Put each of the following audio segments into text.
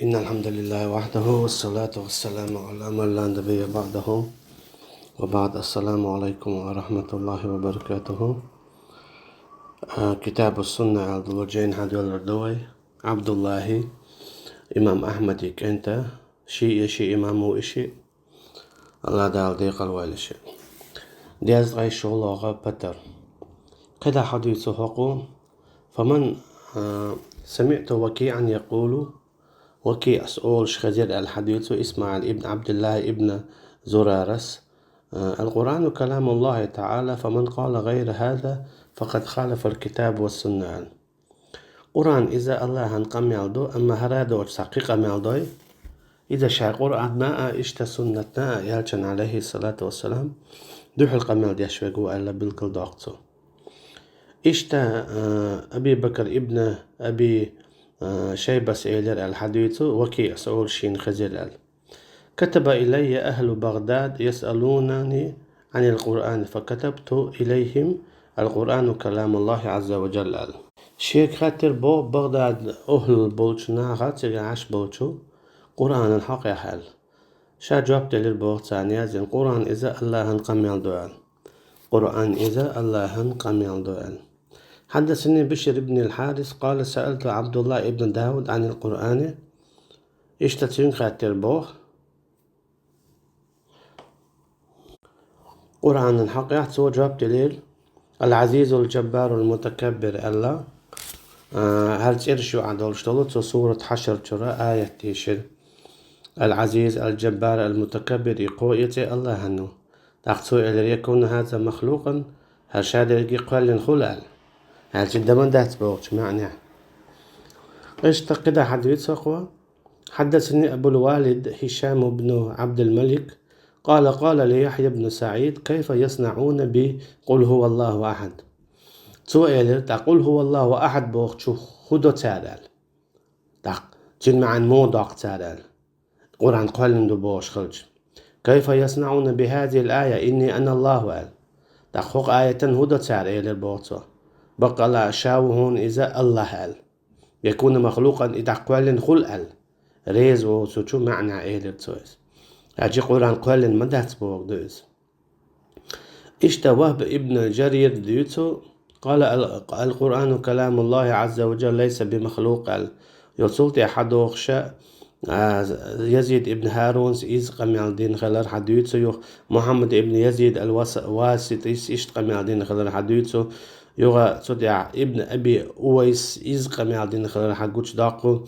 إن الحمد لله وحده والصلاة والسلام على من لا نبي بعده وبعد. السلام عليكم ورحمة الله وبركاته. كتاب السنة عبد الوجين هذا الردوي عبد الله إمام أحمد كنت شيء إمامه إشي الله دال ديق الوالش دياز غي شغل بتر قد حديث حقو فمن سمعت وكيعا يقول وكي أسئول شخزير الحديث إسماعيل ابن عبد الله ابن زرارس القرآن كلام الله تعالى فمن قال غير هذا فقد خالف الكتاب والسنة. قرآن إذا الله هنقم يالدو أما هرادو حقيقة مالدوي إذا شاء قرآن ناء إشتا سنة ناء يالشن عليه الصلاة والسلام دو حلقة مال ديشوغو ألا بالكل دوقتو إشتا أبي بكر ابن أبي شيبة سئلر الحديث وكي أسئول شين خزير كتب إلي أهل بغداد يسألونني عن القرآن فكتبت إليهم القرآن كلام الله عز وجل. شيك خاطر بو بغداد أهل بولشنا خاطر عاش بولشو قرآن الحق يحل شا جوابت للبوغ ثانية زين قرآن إذا الله هنقم يالدوال قرآن إذا الله هنقم يالدوال. حدثني بشر بن الحارث قال سألت عبد الله ابن داود عن القرآن اشتتين خاطر بوغ قرآن الحق يحتوى جواب دليل العزيز الجبار المتكبر الله هل ترشو عدول شتولت سورة حشر ترى آية تيشر العزيز الجبار المتكبر يقويتي الله هنو تقصو إلى يكون هذا مخلوقا هل شادر يقال خلال هل جدا من دات بوغش معنى إيش تقدر حديث أخوة. حدثني أبو الوالد هشام بن عبد الملك قال لي يحيى بن سعيد كيف يصنعون بقل هو الله أحد سؤال تقول هو الله أحد بوغشو خدو تارال تق جن معن موضوع تارال قرآن قال بوغش خلج كيف يصنعون بهذه الآية إني أنا الله قال تقوق آية هدو تارال بوغشو بقى لا شاوهون إذا الله قال يكون مخلوقا إذا قال خلق ريز وسوشو معنى إيه لتسويس أجي قرآن قال ما دهت بوغ دوز. إشتا وهب ابن جرير ديوتو قال القرآن كلام الله عز وجل ليس بمخلوق يوصلت أحد شاء يزيد ابن هارون إز قميال دين خلال حديثه محمد ابن يزيد الواسط إشت قميال دين خلال حديثه يوغا تدع ابن أبي أويس إز قميال دين خلال حديثه داقو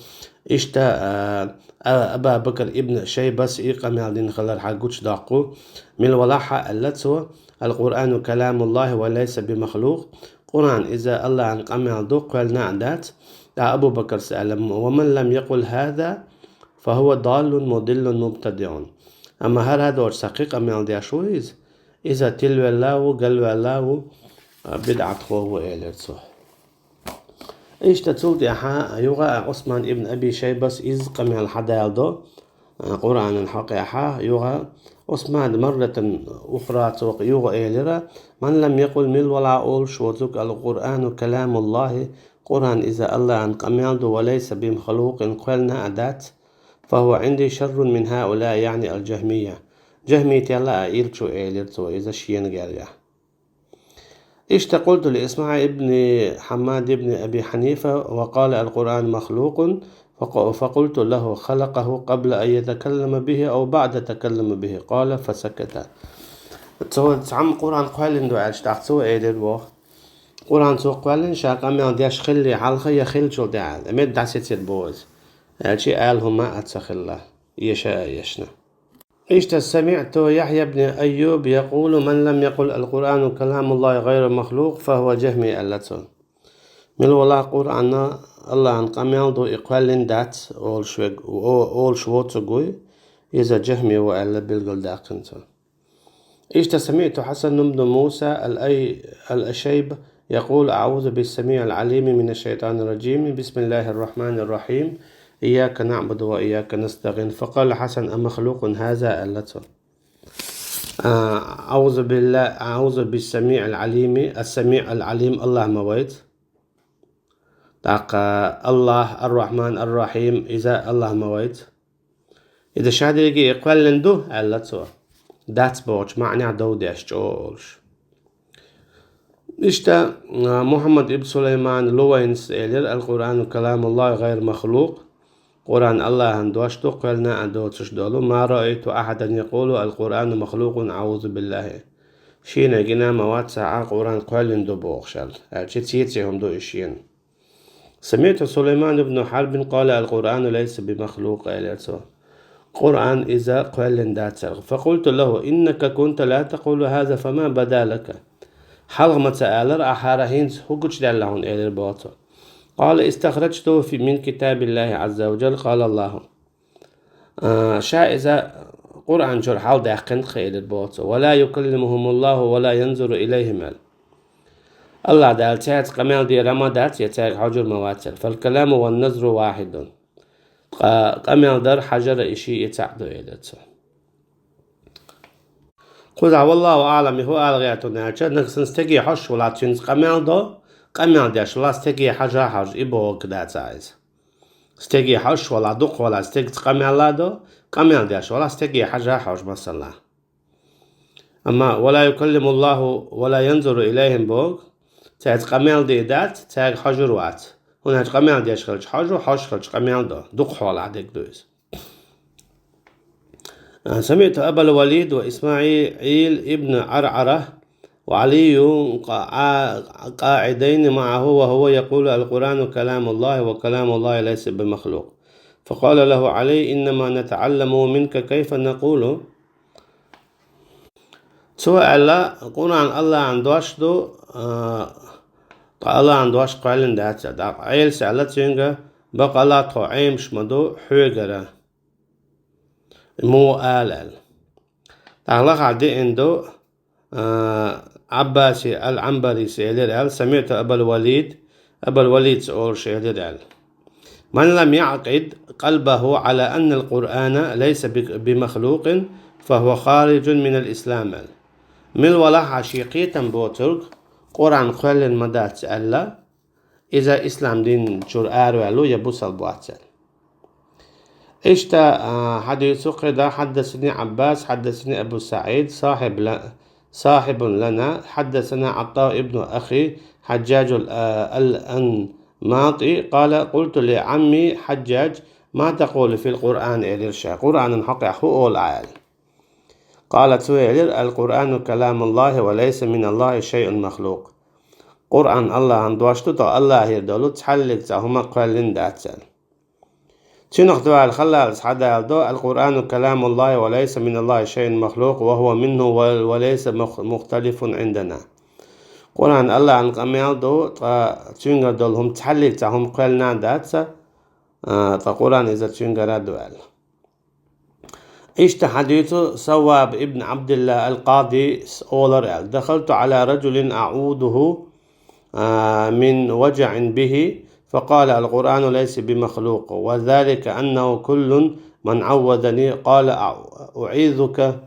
إشتا أبا بكر ابن شيبس قميال دين خلال حديثه داقو من الولاحة التي القرآن كلام الله وليس بمخلوق قرآن إذا الله عن قميال دو قلنا عدات أبو بكر سألم ومن لم يقل هذا فهو ضال مضل مبتدع. أما هذا ورسقيق أميال دي شويز إذا تلو الله قلو الله بدعة خوه إيلرسو إيش تتول دي أحا يوغا عثمان ابن أبي شيبس إذ قميال حدال دو قرآن الحق أحا يوغا عثمان مرة أخرى توق يوغا إيلرا من لم يقل مل ولا أول شوتك القرآن كلام الله قرآن إذا الله عن قميال دو وليس بمخلوق قلنا أدات فهو عندي شر من هؤلاء يعني الجهمية جهمية الله إيرتو إيلرتو إذا شين قال إيش قلت لإسماعيل ابن حماد ابن أبي حنيفة وقال القرآن مخلوق فقلت له خلقه قبل أن يتكلم به أو بعد تكلم به قال فسكت. عم قرآن قال له عاش تحسوا إيدر واه قرآن سو قال شاق أمي عنديش خلي حلقة يخل شو دعال أمد دعسيت البوز هالشي قالهم ما أتسخله يشاء يشنا. إيش سمعت يحيى بن أيوب يقول من لم يقل القرآن كلام الله غير مخلوق فهو جهمي ألتون من ولا قرآن الله عن قميل دو إقوال دات أول شوتسوغوي إذا جهمي وألا بالقل داقنتون. إيش سمعت حسن بن موسى الأشيب يقول أعوذ بالسميع العليم من الشيطان الرجيم بسم الله الرحمن الرحيم إياك نعبد وإياك نستعين فقال حسن أمخلوق هذا ألته أعوذ بالسميع العليم السميع العليم الله مويت داق الله الرحمن الرحيم إذا الله مويت إذا شهد يجي يقبل دو ألا تسوى دات بوش معنى دودي أشجولش إشتا محمد ابن سليمان لوينس إلير القرآن كلام الله غير مخلوق قرآن الله هندوشتو قلنا أندوتش دولو ما رأيت أحدا يقول القرآن مخلوق أعوذ بالله شينا جنا مواد ساعة قرآن قلن دو بوغشل هم دو إشين سمعت سليمان بن حرب قال القرآن ليس بمخلوق إليرتو قرآن إذا قلن داتر فقلت له إنك كنت لا تقول هذا فما بدا لك حلغمة آلر أحارهينز هكوش دالهون إلير بوتو قال استخرجته من كتاب الله عز وجل قال الله شاء إذا قرآن جر حال داقن خير بوتو ولا يكلمهم الله ولا ينظر إليهم الله دال تاعت قمال دي رمضات يتاعت حجر مواتر فالكلام والنظر واحد قمال در حجر إشي يتعدو إليتو قل والله أعلم هو ألغياتو ناچا نقصن استقي حش ولا تنز قمال دو قمال داش لا استقي حجر حج إبو كدات عايز استقي حش ولا دق ولا استقي قمال دو قمال داش ولا استقي حجر حج مثلا أما ولا يكلم الله ولا ينظر إليهم بوك تاعت قمال دي دات تاعت حجر وات هنا قمال داش خلج حجر حج خلج قمال دو دق حول عدك دوز سمعت أبا الوليد وإسماعيل ابن عرعرة وعلي قاعدين معه وهو يقول القرآن كلام الله وكلام الله ليس بمخلوق فقال له علي إنما نتعلم منك كيف نقول سؤال القرآن الله عندوش دو الله عندوش قائلن داتا دا عيل سألت ينجا بقى الله طعيم شمدو حوغرة مو آلال تعلق عدي اندو عباسي العنبري سيلر سمعت أبا الوليد سؤول سيلر من لم يعقد قلبه على أن القرآن ليس بمخلوق فهو خارج من الإسلام من ولا عشيقية بوترك قرآن قل مدات ألا إذا إسلام دين جرآر ولو يبوس البواتل اشتا حديث قدا حدثني عباس حدثني أبو سعيد صاحب لنا حدثنا عطاء ابن أخي حجاج الأنماطي قال قلت لعمي حجاج ما تقول في القرآن إليرشا قرآن حقا هو العال قالت سويلر القرآن كلام الله وليس من الله شيء مخلوق قرآن الله عندوشتو تو الله يردولو تحلق تهما قلن داتسل تنخ دوال خلال حدا دو القرآن كلام الله وليس من الله شيء مخلوق وهو منه وليس مختلف عندنا قرآن الله عن قميل دو تنغ دولهم تحلق تهم قلنا داتسا فقرآن إذا تنغ دوال إيش حديث صواب ابن عبد الله القاضي أولر دخلت على رجل أعوده من وجع به فقال القرآن ليس بمخلوق وذلك أنه كل من عوذني قال أعيذك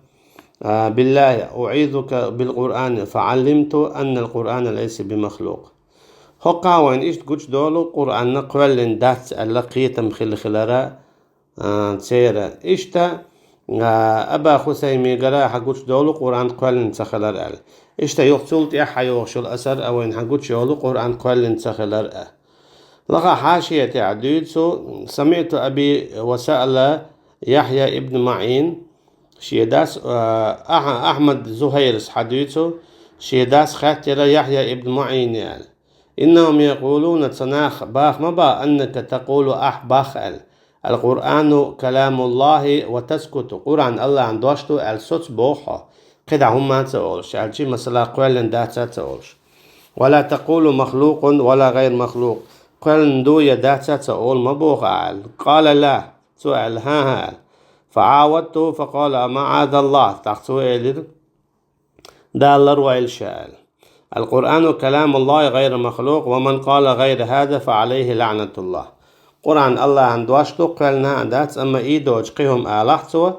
بالله أعيذك بالقرآن فعلمت أن القرآن ليس بمخلوق هقا وين إيش تقولش دولو قرآن نقول دات اللقية مخل خلراء تسيرا إيشتا أبا خسيمي قرا حقوش دولو قرآن قول تخلر إيشتا يقتلت يحيى يوغشل أسر أو إن حقوش يولو قرآن قول تخلر لغا حاشية تعديد سمعت أبي وسأل يحيى ابن معين شيداس أحمد زهيرس حديثه شيداس خاتر يحيى ابن معين يعني إنهم يقولون تناخ باخ مبا أنك تقول باخ القرآن كلام الله وتسكت قرآن الله عندوشتو الصوت بوحة قد هم تقولش الشيء مثلا قول داتا تقولش ولا تقول مخلوق ولا غير مخلوق قل دو يداتا تقول مبوخ قال لا سؤال ها فعاودته فقال معاذ الله تقصويل دالر وإلشال القرآن كلام الله غير مخلوق ومن قال غير هذا فعليه لعنة الله قرآن الله عندوشتو قلنا دات أما إيدوج قيهم آلحتو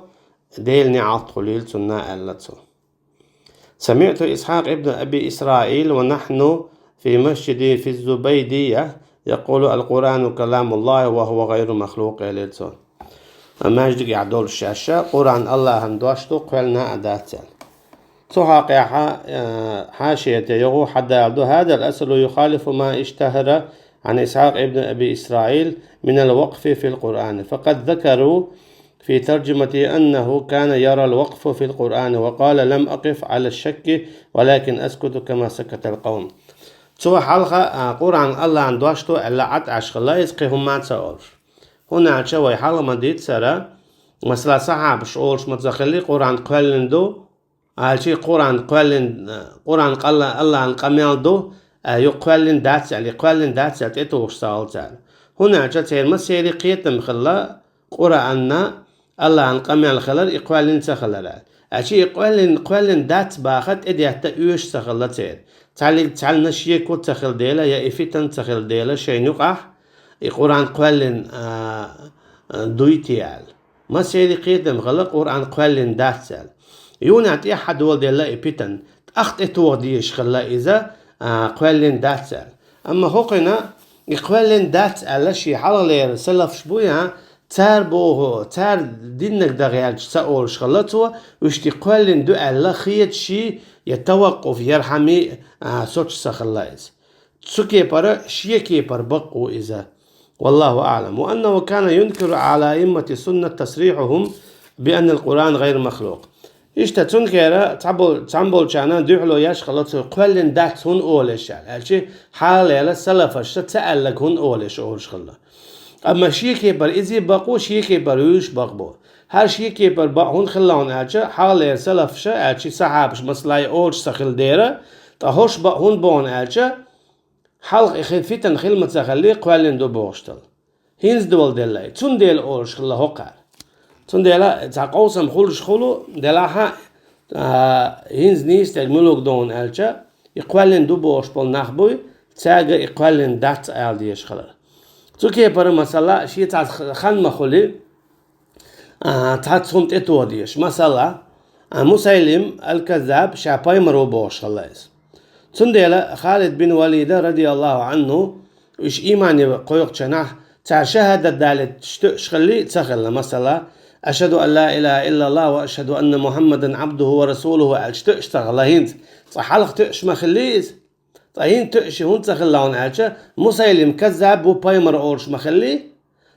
ديل نعط خليل سنة ألتو سمعت إسحاق ابن أبي إسرائيل ونحن في مسجد في الزبيدية يقول القرآن كلام الله وهو غير مخلوق إليتون أما يجدك يعدول الشاشة قرآن الله هندوشتو قلنا أداتين تحقق حاشية يغو حتى يعدو هذا الأصل يخالف ما اشتهر عن إسحاق ابن أبي إسرائيل من الوقف في القرآن فقد ذكروا في ترجمة أنه كان يرى الوقف في القرآن وقال لم أقف على الشك ولكن أسكت كما سكت القوم تو حلقة قرآن الله عندوشتو ألا عد عشق يسقيهم ما تسأل هنا شوي حلقة مديد سرى مثلا صحاب شعورش متزخلي قرآن قلندو شيء قرآن قال الله عن قميل دو يقلن داتس يعني يقلن داتس تتوش سالتان هنا جت المسيري قيتم خلا قرآننا الله عن قميل خلر يقلن سخلر أشي يقلن داتس باخت إدي حتى يوش سخلتين تعال نشيه كوت سخل ديلا يا إفتن سخل ديلا شيء نقع القرآن قلن دويتيال مسيري قيتم خلا قرآن قلن داتس يونات أحد ولد الله إبتن أخت ديش خلا إذا قلن داتسال أما هوقنا قلن داتسال شيء حلال سلف شبويا تار بوه تار دينك دغيال سأول شغلته وشتي قلن دو الله خيت شيء يتوقف يرحمي سوتش سخلايز تسكي برا شيء كي بقو إذا والله أعلم وأنه كان ينكر على أئمة السنة تصريحهم بأن القرآن غير مخلوق إشتا تنكر تعمل شانا دوحلو ياش خلطو قلن دات هون أولش يعني حال يلا سلفش تسألك هون أولش أولش خلا أما شيء كبر إذا بقو شيء كبر يوش بقبو هر شيء كبر بق هون خلاون أجا حال يلا سلفش أجا صحابش مسلاي أولش سخل ديرة تهوش بق هون بون أجا حلق إخذ فتن خلمة سخلي قلن دو بوشتل هينز دول دلاي تون ديل أولش خلا هقار تندلا تعقوسم خلش خلو دلاها هينز نيست الملوك دون ألشا يقولن دوبوش بول نخبوي تاجا يقولن دات أل ديش خلر توكي بر مثلا شيء تاع خان مخولي تاع صمت إتو ديش مثلا مسيلم الكذاب شاباي مروبوش خلاص تندلا خالد بن وليد رضي الله عنه إيش إيماني قيق شناح تاع شهادة دالت شخلي تخلى مثلا أشهد أن لا إله إلا الله وأشهد أن محمدا عبده ورسوله اشتغل هند صحلق تأش مخليز طاهين تأش هون تخلون أجا مسيلم كذاب وبايمر أورش مخلي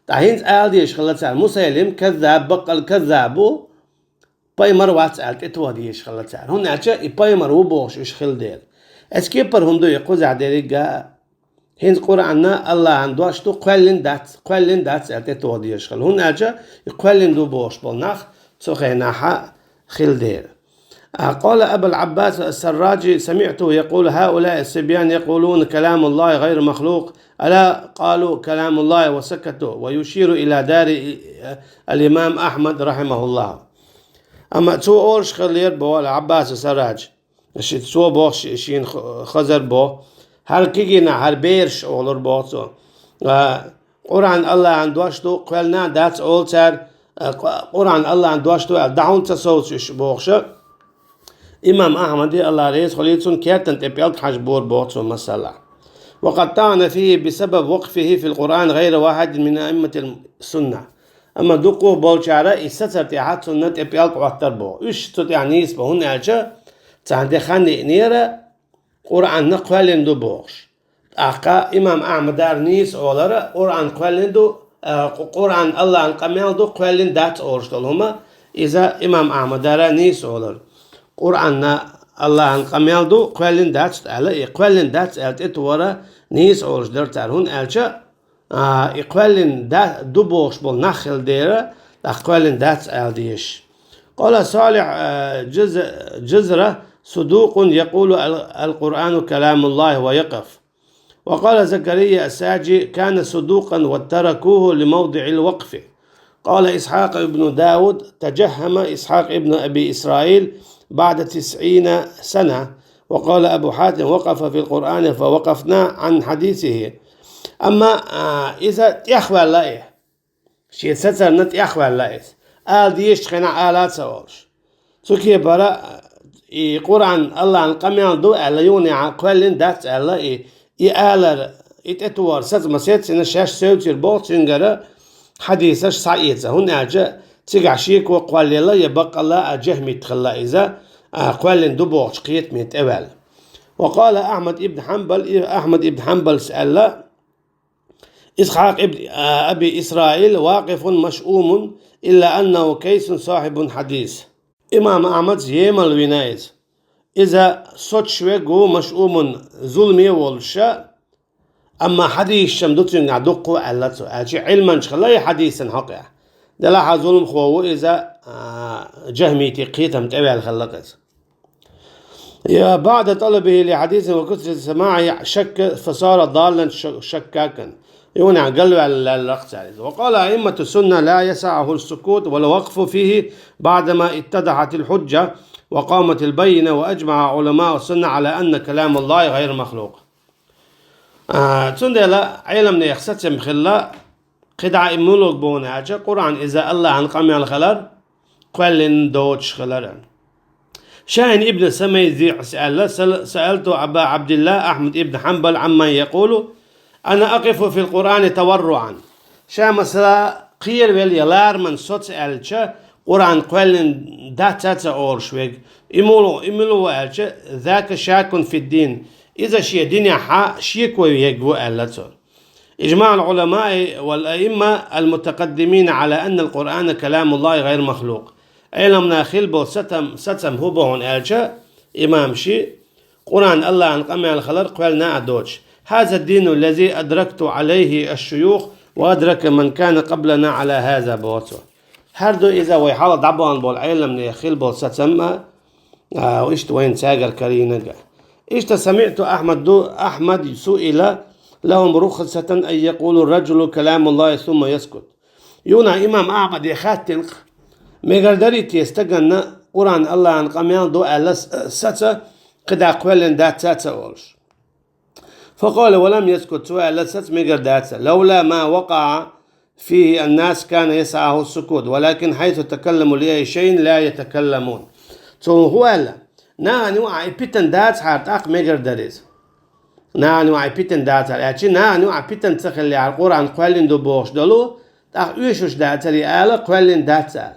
طاهين آلديش خلت مسيلم كذاب بقل كذاب بايمر واتسألت اتواديش خلت هون أجا بايمر وبوش إيش خل دير اسكيبر هم دو يقوز عديريقا هين قرآن الله عنده أشتو قلن دات سألت توديش خل هون أجا يقلن دو بوش بالنخ سخيناها خل دير قال أبو العباس السراجي سمعته يقول هؤلاء الصبيان يقولون كلام الله غير مخلوق ألا قالوا كلام الله وسكتوا ويشير إلى دار الإمام أحمد رحمه الله أما تو أورش خلير بو العباس السراج تو بوش شين خزر بو هر كيجينا هر بيرش أولر بوتو قرآن الله عندوشتو قلنا that's all تر قرآن الله عندوشتو دعون تصوص بوخشة إمام أحمد الله رئيس خليتون كيرتن تبيلك حجبور بوتو مسألة وقد طعن فيه بسبب وقفه في القرآن غير واحد من أئمة السنة أما دقوه بولشارة إستر تحت سنة تبيلك وقتر بو إيش تتعنيس بهن أجا تعندي خاني نيرة قرآن نقلن دو بوش أقا إمام أحمد دارنيس أولارا قرآن قلن دو قرآن الله قميل دو قلن دات أورشتل هما إذا إمام أحمد دارنيس أولار قرآن الله قميل دو قلن دات ألا قلن دات ألت إتورا نيس أورش درتار هون ألشا قلن دات دو بوش بول نخل ديرا قلن دات ألديش قال صالح جزرة صدوق يقول القرآن كلام الله ويقف وقال زكريا الساجي كان صدوقا وتركوه لموضع الوقف قال إسحاق ابن داود تجهم إسحاق ابن أبي إسرائيل بعد 90 سنة وقال أبو حاتم وقف في القرآن فوقفنا عن حديثه أما إذا يخوى الله شيء ستر نت يخوى الله ديش خنا آلات سوارش سوكي برا قرآن الله قميان دو ألا يوني عقلن دات ألا آلر اتوار سات مسات سنة شاش سوتير بوت سنجرة حديثش سعيدة هنا جاء تقعشيك وقال الله يبقى الله جهمي تخلى إذا قال دبوش قيت ميت أول. وقال أحمد ابن حنبل سأل إسحاق ابن أبي إسرائيل واقف مشؤوم إلا أنه كيس صاحب حديث. إمام أحمد يمل وينايز إذا صوتشوغو مشؤوم ظلمي والشا أما حديث شمدوتين عدقو ألتو أجي علما شخلا حديثا حقا دلا ظلم خو إذا جهمي تقيتم تبع الخلقز يا بعد طلبه لحديث وكثرة السماع شك فصار ضالا شكاكا يونع قلب على الرقص. وقال أئمة السنة لا يسعه السكوت والوقف فيه بعدما اتضحت الحجة وقامت البينة وأجمع علماء السنة على أن كلام الله غير مخلوق. تندلا علم يخصت مخلا قدع إمولوك بوناجة قرآن إذا الله عن قمع الخلر قلن دوتش خلران شاهن ابن سمي سألت أبا عبد الله أحمد ابن حنبل عما يقول أنا أقف في القرآن تورعا شا مثلا قير واليلار من صوت ألشا قرآن قلن داتا أورشويق إمولو ألشا ذاك شاك في الدين إذا شيء دنيا حا شيك ويجو ألتو. إجماع العلماء والأئمة المتقدمين على أن القرآن كلام الله غير مخلوق علمنا خلبو ستم هبون ألشا إمام شي قرآن الله عن قمع الخلق قلنا أدوش. هذا الدين الذي أدركت عليه الشيوخ وأدرك من كان قبلنا على هذا بوتو هردو إذا ويحال دعبان بول علم يخلبو ستم وإشت وين ساقر كرينجا إشت سمعت أحمد سئل لهم رخصة أن يقول الرجل كلام الله ثم يسكت. يونا إمام أحمد يخاتنق مقدريت يستقن قرآن الله عن قميان دو ألس ستا قد أقوال داتا أولش. فقال ولم يسكت سؤال لست مقدرات لولا ما وقع فيه الناس كان يسعه السكوت ولكن حيث تكلموا لأي شيء لا يتكلمون. هو ألا نعني وعي بيتن دات حارتاق مقدريز نعني وعي بيتن دات لكن نعني وعي بيتن تخلي على القرآن قوالين دو بوش دلو تاق يوشوش دات ريالة قوالين دات سال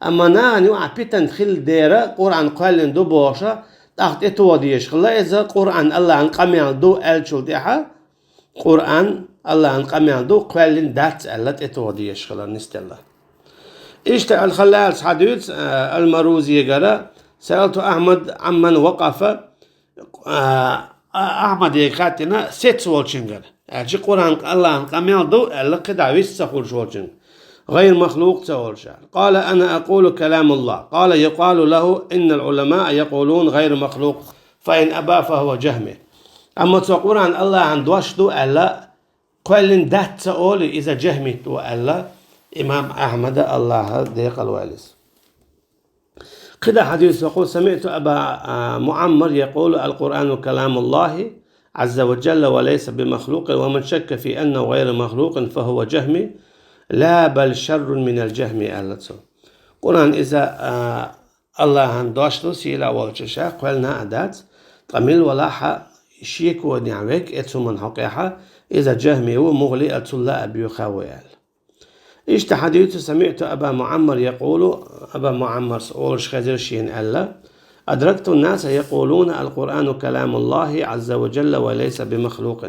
أما نعني وعي بيتن خل ديرة قرآن قوالين دو بوشة تاخت اتواديش خلا إذا قرآن الله عن قميان دو ألشل ديها قرآن الله عن قميان دو قوالين دات ألت اتواديش خلا نستلا. إشت الخلال حديث المروزي قال سألت أحمد عمن وقف أحمد يقاتنا ست سوالشنجر أجي قرآن الله عن قميان دو ألت دعويس سخول شوالشنجر غير مخلوق تولشان. قال أنا أقول كلام الله. قال يقال له إن العلماء يقولون غير مخلوق فإن أبى فهو جهمي. أما تقول عن الله عن دوشتو ألا قال دات تقول إذا جهمت وألا إمام أحمد الله ديق الوالس. قد حديث يقول سمعت أبا معمر يقول القرآن كلام الله عز وجل وليس بمخلوق ومن شك في أنه غير مخلوق فهو جهمي لا بل شر من الجهم ألتو. قرآن إذا الله عن دوشتو سيلا والشاشا قلنا أدات طميل ولاحة شيك ونعوك إتو من حقيحة إذا جهمي ومغلي أتلا أبي خويل. إشت حديث سمعت أبا معمر يقول أبا معمر سؤول شخزر شين ألا أدركت الناس يقولون القرآن كلام الله عز وجل وليس بمخلوق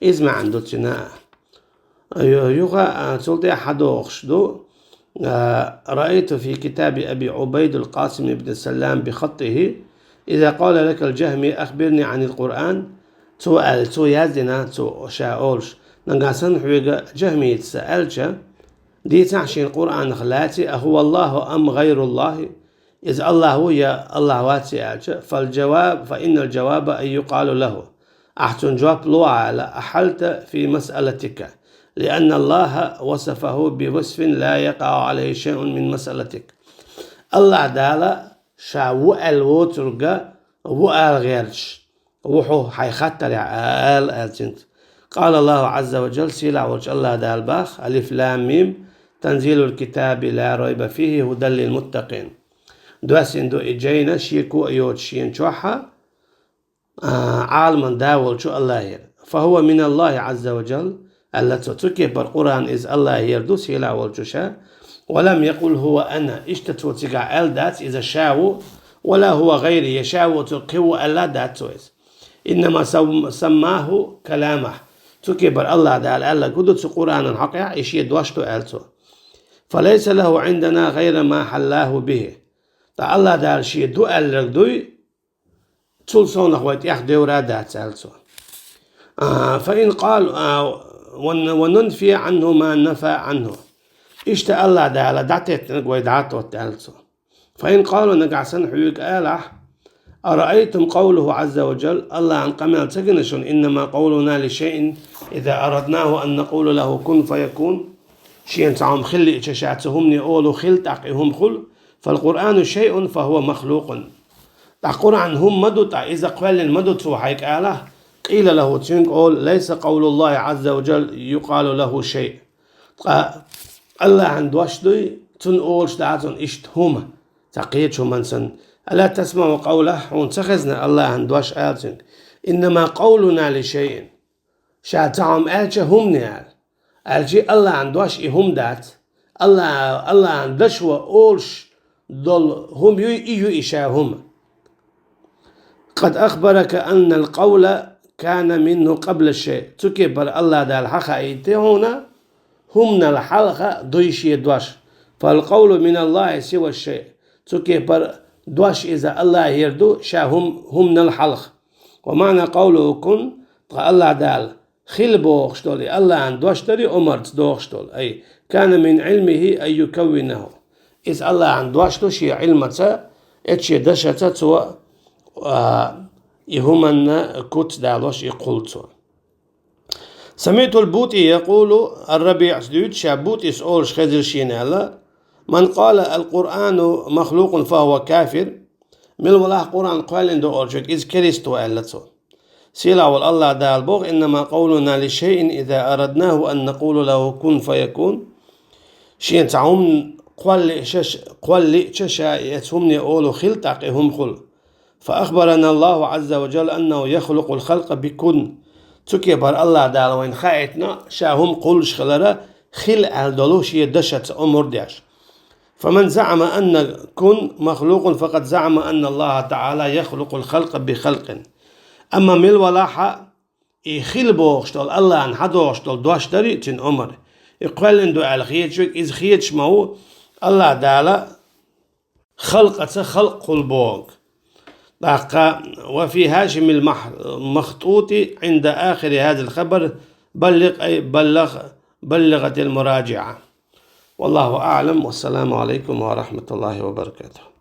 إذ ما عنده تناء يغا تلتي حدوخشدو رأيت في كتاب أبي عبيد القاسم بن سلام بخطه إذا قال لك الجهمي أخبرني عن القرآن تو يزدنا تو شاولش نقاسن حويقة جهمي تسألش دي تعشي القرآن خلاتي أهو الله أم غير الله إذا الله هو يا الله واتي فالجواب فإن الجواب أن يقال له أحسن جواب لو على أحلت في مسألتك لأن الله وصفه بوصف لا يقع عليه شيء من مسألتك. الله دالا شاو الوترقة والغيرش وحو حيخطر الجنت. قال الله عز وجل سيلا وجه الله دال باخ ألف لام ميم تنزيل الكتاب لا ريب فيه هدى للمتقين. دواسين دو إجينا شيكو أيوت شين شوحا عالما داول شو الله ير فهو من الله عز وجل التي تكبر القرآن إز الله يردوس إلى والجشاء ولم يقل هو أنا إشتتو تقع دات إذا شاو ولا هو غيري يشاو تقوى ألا دات إنما سماه كلامه تكبر الله دال ألا قدت قرآن الحقيقة إشي دواشتو ألتو فليس له عندنا غير ما حلاه به تا الله دال شي دو ألردوي تلصون أخوات يحدو رادات ألتو فإن قال وننفي عنه ما نفى عنه إشتا الله دال دعتت نقوي دعتو تألتو فإن قالوا نقعسن حيوك آله أرأيتم قوله عز وجل الله عن قمال تقنشون إنما قولنا لشيء إذا أردناه أن نقول له كن فيكون شيء تعم خلي إشاشاتهم نقولوا خل تعقيهم خل فالقرآن شيء فهو مخلوق القرآن هم مدو إذا قال المدو توحيك آله قيل له تنقول ليس قول الله عز وجل يقال له شيء الله عند وشدي تنقول شدعتون إشتهم تقيتهم منسن ألا تسمع قوله ونتخذنا الله عند وش آلتن إنما قولنا لشيء شاتعهم آلتش هم نال آلتي الله عند وش هم دات الله عند دشوة أولش دول هم يو إشاهم قد أخبرك أن القول كان منه قبل الشيء تكبر الله دا الحقا إيتهونا هم الحلقة دويش يدوش فالقول من الله سوى الشيء تكبر دوش إذا الله يردو شا هم الحلقة ومعنى قوله كن الله دال خل بوغشتولي الله عن دوشتري أمرت دوغشتول أي كان من علمه أن يكونه إذا الله عن دوشتو شي علمتا اتشي دشتا سوى يهمنا كوت دالوش يقولتو سمعت البوطي يقول الربيع سدود شابوت يسأل خزر شينالا من قال القرآن مخلوق فهو كافر من الله قرآن قال إن دو أرجوك إذ كريستو ألتو سيلا والله دال بوغ إنما قولنا لشيء إذا أردناه أن نقول له كن فيكون شين تعوم قول لي ششا يتهمني أولو خل تعقيهم خل فأخبرنا الله عز وجل أنه يخلق الخلق بكن تكبر الله دال وين خايتنا شاهم قولش خلرا خل أهدلوش يدشت أمور ديش فمن زعم أن كن مخلوق فقد زعم أن الله تعالى يخلق الخلق بخلق أما مل ولاحة يخل بوغشتول الله أن حدوغشتول دواشتري تن أمر يقول إن دو على خيتشوك إذ خيتش ماهو الله دال خلق البوغ وفي هاشم المخطوط عند آخر هذا الخبر بلغت المراجعة والله أعلم والسلام عليكم ورحمة الله وبركاته.